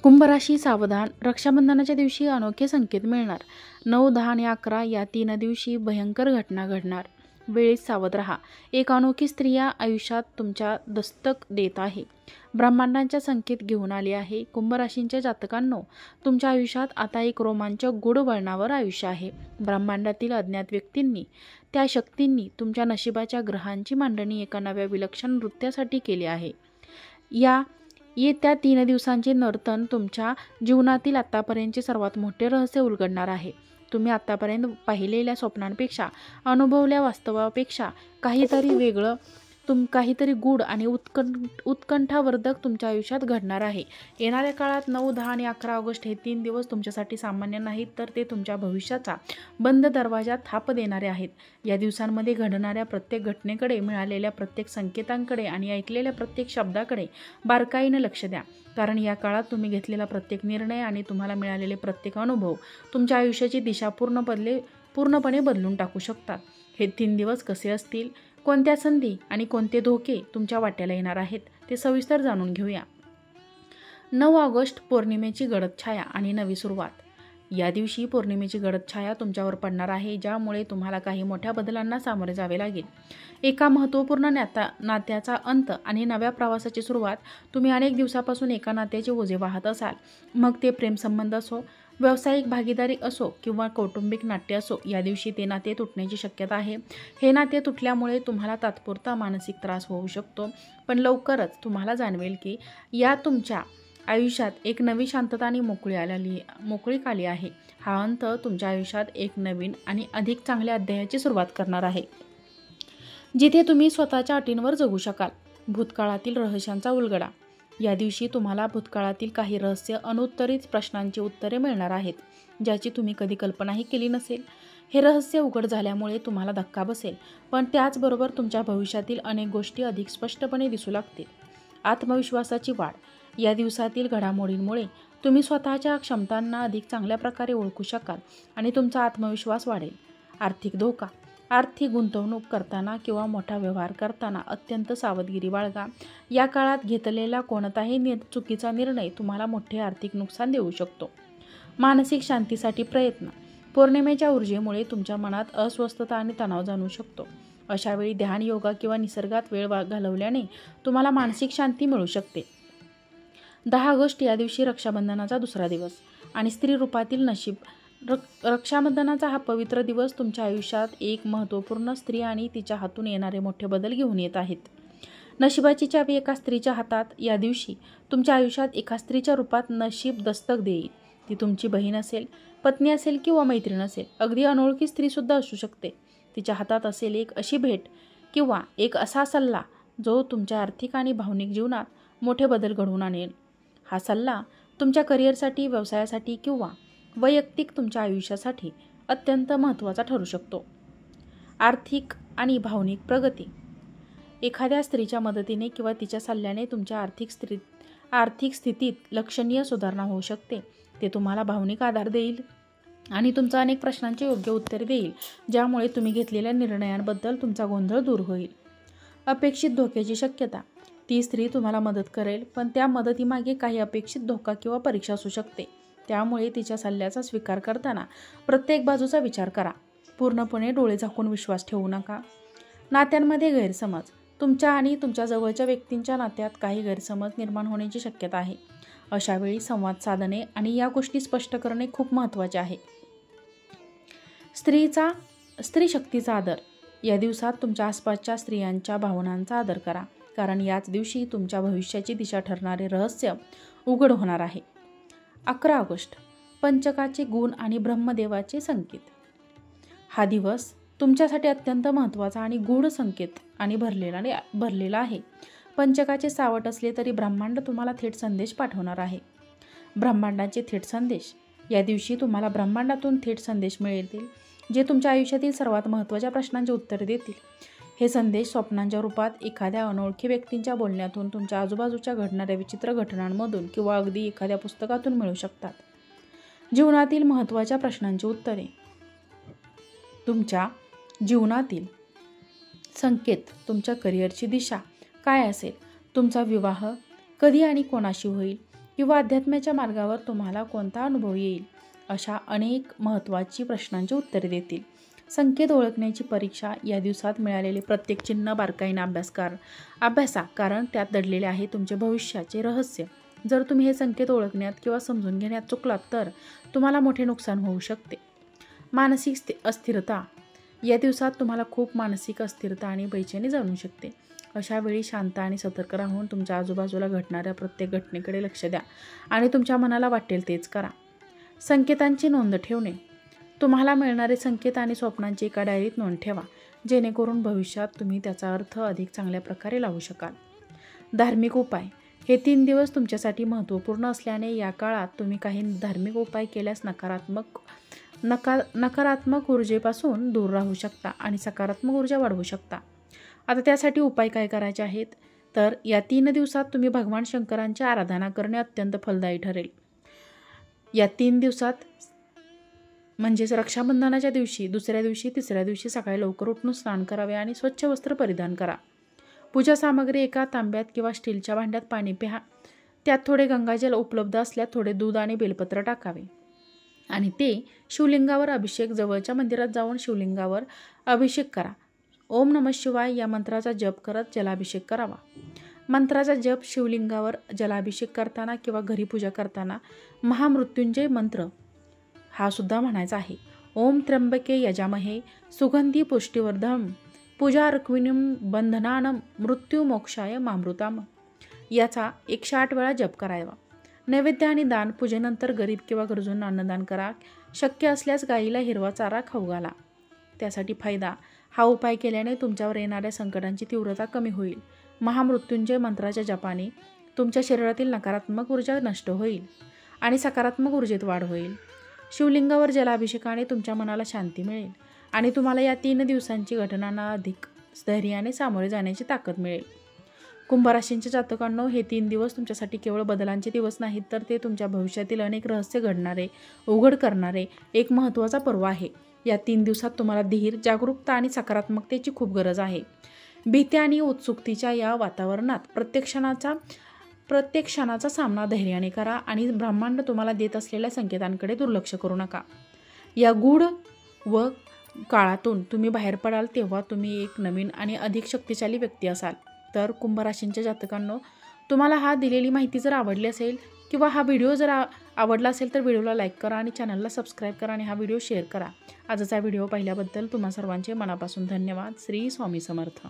कुंभ राशी सावधान. रक्षाबंधनाच्या दिवशी अनोखे संकेत मिळणार. 9, 10 आणि 11 या 3 दिवशी भयंकर घटना घडणार. वेळीत सावध राहा. एक अनोखी स्त्री या आयुष्यात तुमच्या दस्तक देत आहे. ब्रह्मांडांच्या संकेत घेऊन आली आहे. कुंभ राशींच्या जातकांनो, तुमच्या आयुष्यात आता एक रोमांचक गूढ वळणावर आयुष्य आहे. ब्रह्मांडातील अज्ञात व्यक्तींनी, त्या शक्तींनी तुमच्या नशिबाच्या ग्रहांची मांडणी एका नव्या विलक्षण नृत्यासाठी केली आहे. येत्या 3 दिवसांचे नर्तन तुमच्या जीवनातील आत्तापर्यंतचे सर्वात मोठे रहस्य उलगडणार आहे. तुम्ही आत्तापर्यंत पाहिलेल्या स्वप्नांपेक्षा, अनुभवल्या वास्तवापेक्षा काहीतरी वेगळं, काहीतरी गूढ आणि उत्कंठावर्धक तुमच्या आयुष्यात घडणार आहे. येणाऱ्या काळात 9, 10 आणि 11 ऑगस्ट हे 3 दिवस तुमच्यासाठी सामान्य नाहीत, तर ते तुमच्या भविष्याचा बंद दरवाजा थाप देणारे आहेत. या दिवसांमध्ये घडणाऱ्या प्रत्येक घटनेकडे, मिळालेल्या प्रत्येक संकेतांकडे आणि ऐकलेल्या प्रत्येक शब्दाकडे बारकाईने लक्ष द्या. कारण या काळात तुम्ही घेतलेला प्रत्येक निर्णय आणि तुम्हाला मिळालेले प्रत्येक अनुभव तुमच्या आयुष्याची दिशा पूर्णपणे बदलून टाकू शकतात. हे 3 दिवस कसे असतील, कोणत्या संधी आणि कोणते धोके तुमच्या वाट्याला येणार आहेत, ते सविस्तर जाणून घेऊया. 9 ऑगस्ट पौर्णिमेची गडद छाया आणि नवी सुरुवात. या दिवशी पौर्णिमेची गडद छाया तुमच्यावर पडणार आहे, ज्यामुळे तुम्हाला काही मोठ्या बदलांना सामोरे जावे लागेल. एका महत्त्वपूर्ण नात्याचा अंत आणि नव्या प्रवासाची सुरुवात. तुम्ही अनेक दिवसापासून एका नात्याचे ओझे वाहत असाल. मग ते प्रेमसंबंध असो, व्यावसायिक भागीदारी असो किंवा कौटुंबिक नाते असो, या दिवशी ते नाते तुटण्याची शक्यता आहे. हे नाते तुटल्यामुळे तुम्हाला तात्पुरता मानसिक त्रास होऊ शकतो, पण लवकरच तुम्हाला जाणवेल की या तुमच्या आयुष्यात एक नवी शांतता आणि मोकळीक आली आहे. हा अंत तुमच्या आयुष्यात एक नवीन आणि अधिक चांगल्या अध्यायाची सुरुवात करणार आहे, जिथे तुम्ही स्वतःच्या अटींवर जगू शकाल. भूतकाळातील रहस्यांचा उलगडा. या दिवशी तुम्हाला भूतकाळातील काही रहस्य अनुत्तरित प्रश्नांची उत्तरे मिळणार आहेत, ज्याची तुम्ही कधी कल्पनाही केली नसेल. हे रहस्य उघड झाल्यामुळे तुम्हाला धक्का बसेल, पण त्याचबरोबर तुमच्या भविष्यातील अनेक गोष्टी अधिक स्पष्टपणे दिसू लागतील. आत्मविश्वासाची वाढ. या दिवसातील घडामोडींमुळे तुम्ही स्वतःच्या क्षमतांना अधिक चांगल्या प्रकारे ओळखू शकाल आणि तुमचा आत्मविश्वास वाढेल. आर्थिक धोका. आर्थिक गुंतवणूक करताना किंवा मोठा व्यवहार करताना अत्यंत सावधगिरी बाळगा. या काळात घेतलेला कोणताही चुकीचा निर्णय तुम्हाला मोठे आर्थिक नुकसान देऊ शकतो. मानसिक शांतीसाठी प्रयत्न. पौर्णिमेच्या ऊर्जेमुळे तुमच्या मनात अस्वस्थता आणि तणाव जाणवू शकतो. अशावेळी ध्यान, योगा किंवा निसर्गात वेळ घालवल्याने तुम्हाला मानसिक शांती मिळू शकते. 10 ऑगस्ट या दिवशी रक्षाबंधनाचा दुसरा दिवस आणि स्त्री रूपातील नशीब. रक्षाबंधनाचा हा पवित्र दिवस तुमच्या आयुष्यात एक महत्त्वपूर्ण स्त्री आणि तिच्या हातून येणारे मोठे बदल घेऊन येत आहेत. नशिबाची चावी एका स्त्रीच्या हातात. या दिवशी तुमच्या आयुष्यात एका स्त्रीच्या रूपात नशीब दस्तक देईल. ती तुमची बहीण असेल, पत्नी असेल किंवा मैत्रीण असेल. अगदी अनोळखी स्त्रीसुद्धा असू शकते. तिच्या हातात असेल एक अशी भेट किंवा एक असा सल्ला जो तुमच्या आर्थिक आणि भावनिक जीवनात मोठे बदल घडवून आणेल. हा सल्ला तुमच्या करिअरसाठी, व्यवसायासाठी किंवा वैयक्तिक तुमच्या आयुष्यासाठी अत्यंत महत्त्वाचा ठरू शकतो. आर्थिक आणि भावनिक प्रगती. एखाद्या स्त्रीच्या मदतीने किंवा तिच्या सल्ल्याने तुमच्या आर्थिक स्थितीत लक्षणीय सुधारणा होऊ शकते. ते तुम्हाला भावनिक आधार देईल आणि तुमच्या अनेक प्रश्नांचे योग्य उत्तर देईल, ज्यामुळे तुम्ही घेतलेल्या निर्णयांबद्दल तुमचा गोंधळ दूर होईल. अपेक्षित धोक्याची शक्यता. ती स्त्री तुम्हाला मदत करेल, पण त्या मदतीमागे काही अपेक्षित धोका किंवा परीक्षा असू शकते. त्यामुळे तिच्या सल्ल्याचा स्वीकार करताना प्रत्येक बाजूचा विचार करा. पूर्णपणे डोळे झाकून विश्वास ठेवू नका. नात्यांमध्ये गैरसमज. तुमच्या आणि तुमच्या जवळच्या व्यक्तींच्या नात्यात काही गैरसमज निर्माण होण्याची शक्यता आहे. अशावेळी संवाद साधणे आणि या गोष्टी स्पष्ट करणे खूप महत्त्वाचे आहे. स्त्री शक्तीचा आदर. या दिवसात तुमच्या आसपासच्या स्त्रियांच्या भावनांचा आदर करा, कारण याच दिवशी तुमच्या भविष्याची दिशा ठरणारे रहस्य उघड होणार आहे. 11 ऑगस्ट पंचकाचे गुण आणि ब्रह्मदेवाचे संकेत. हा दिवस तुमच्यासाठी अत्यंत महत्त्वाचा आणि गूढ संकेत आणि भरलेला आहे. पंचकाचे सावट असले तरी ब्रह्मांड तुम्हाला थेट संदेश पाठवणार आहे. ब्रह्मांडाचे थेट संदेश. या दिवशी तुम्हाला ब्रह्मांडातून थेट संदेश मिळतील, जे तुमच्या आयुष्यातील सर्वात महत्त्वाच्या प्रश्नांचे उत्तर देतील. हे संदेश स्वप्नांच्या रूपात, एखाद्या अनोळखी व्यक्तींच्या बोलण्यातून, तुमच्या आजूबाजूच्या घडणाऱ्या विचित्र घटनांमधून किंवा अगदी एखाद्या पुस्तकातून मिळू शकतात. जीवनातील महत्त्वाच्या प्रश्नांची उत्तरे. तुमच्या जीवनातील संकेत. तुमच्या करिअरची दिशा काय असेल? तुमचा विवाह कधी आणि कोणाशी होईल? किंवा अध्यात्माच्या मार्गावर तुम्हाला कोणता अनुभव येईल, अशा अनेक महत्त्वाची प्रश्नांची उत्तरे देतील. संकेत ओळखण्याची परीक्षा. या दिवसात मिळालेले प्रत्येक चिन्ह बारकाईने अभ्यासा, कारण त्यात दडलेले आहे तुमचे भविष्याचे रहस्य. जर तुम्ही हे संकेत ओळखण्यात किंवा समजून घेण्यात चुकलात तर तुम्हाला मोठे नुकसान होऊ शकते. मानसिक अस्थिरता. या दिवसात तुम्हाला खूप मानसिक अस्थिरता आणि बेचैनी जाणवू शकते. अशा वेळी शांत आणि सतर्क राहून तुमच्या आजूबाजूला घडणाऱ्या प्रत्येक घटनेकडे लक्ष द्या आणि तुमच्या मनाला वाटेल तेच करा. संकेतांची नोंद ठेवणे. तुम्हाला मिळणारे संकेत आणि स्वप्नांची एका डायरीत नोंद ठेवा, जेणेकरून भविष्यात तुम्ही त्याचा अर्थ अधिक चांगल्या प्रकारे लावू शकाल. धार्मिक उपाय. हे 3 दिवस तुमच्यासाठी महत्त्वपूर्ण असल्याने या काळात तुम्ही काही धार्मिक उपाय केल्यास नकारात्मक ऊर्जेपासून दूर राहू शकता आणि सकारात्मक ऊर्जा वाढवू शकता. आता त्यासाठी उपाय काय करायचे आहेत, तर या 3 दिवसात तुम्ही भगवान शंकरांची आराधना करणे अत्यंत फलदायी ठरेल. या 3 दिवसात म्हणजेच रक्षाबंधनाच्या दिवशी, दुसऱ्या दिवशी, तिसऱ्या दिवशी सकाळी लवकर उठून स्नान करावे आणि स्वच्छ वस्त्र परिधान करा. पूजा सामग्री. एका तांब्यात किंवा स्टीलच्या भांड्यात पाणी प्या. त्यात थोडे गंगाजल उपलब्ध असल्यास थोडे दूध आणि बेलपत्र टाकावे आणि ते शिवलिंगावर जवळच्या मंदिरात जाऊन शिवलिंगावर अभिषेक करा. ओम नमः शिवाय या मंत्राचा जप करत जलाभिषेक करावा. मंत्राचा जप शिवलिंगावर जलाभिषेक करताना किंवा घरी पूजा करताना महामृत्युंजय मंत्र हा सुद्धा म्हणायचा आहे. ओम त्र्यंबके यजामहे सुगंधी पुष्टिवर्धम पूजा रक्विनीम बंधनानम मृत्यू मोक्षाय मामृताम. याचा 108 वेळा जप करावा. नैवेद्य आणि दान. पूजेनंतर गरीब किंवा गरजूंना अन्नदान करा. शक्य असल्यास गाईला हिरवा चारा खाऊ घाला. त्यासाठी फायदा. हा उपाय केल्याने तुमच्यावर येणाऱ्या संकटांची तीव्रता कमी होईल. महामृत्युंजय मंत्राच्या जपाने तुमच्या शरीरातील नकारात्मक ऊर्जा नष्ट होईल आणि सकारात्मक ऊर्जेत वाढ होईल. शिवलिंगावर जलाभिषेकाने तुमच्या मनाला शांती मिळेल आणि तुम्हाला या 3 दिवसांची घटनांना अधिक धैर्याने सामोरे जाण्याची ताकद मिळेल. कुंभराशींच्या जातकांनो, हे 3 दिवस तुमच्यासाठी केवळ बदलांचे दिवस नाहीत, तर ते तुमच्या भविष्यातील अनेक रहस्य उघड करणारे एक महत्त्वाचा पर्व आहे. या 3 दिवसात तुम्हाला धीर, जागरूकता आणि सकारात्मकतेची खूप गरज आहे. भीती आणि उत्सुकतेच्या या वातावरणात प्रत्येक क्षणाचा सामना धैर्याने करा आणि ब्रह्मांड तुम्हाला देत असलेल्या संकेतांकडे दुर्लक्ष करू नका. या गूढ व काळातून तुम्ही बाहेर पडाल तेव्हा तुम्ही एक नवीन आणि अधिक शक्तिशाली व्यक्ती असाल. तर कुंभराशींच्या जातकांनो, तुम्हाला हा दिलेली माहिती जर आवडली असेल किंवा हा व्हिडिओ जर आवडला असेल तर व्हिडिओला लाईक करा आणि चॅनलला सबस्क्राईब करा आणि हा व्हिडिओ शेअर करा. आजचा व्हिडिओ पाहिल्याबद्दल तुम्हा सर्वांचे मनापासून धन्यवाद. श्री स्वामी समर्थ.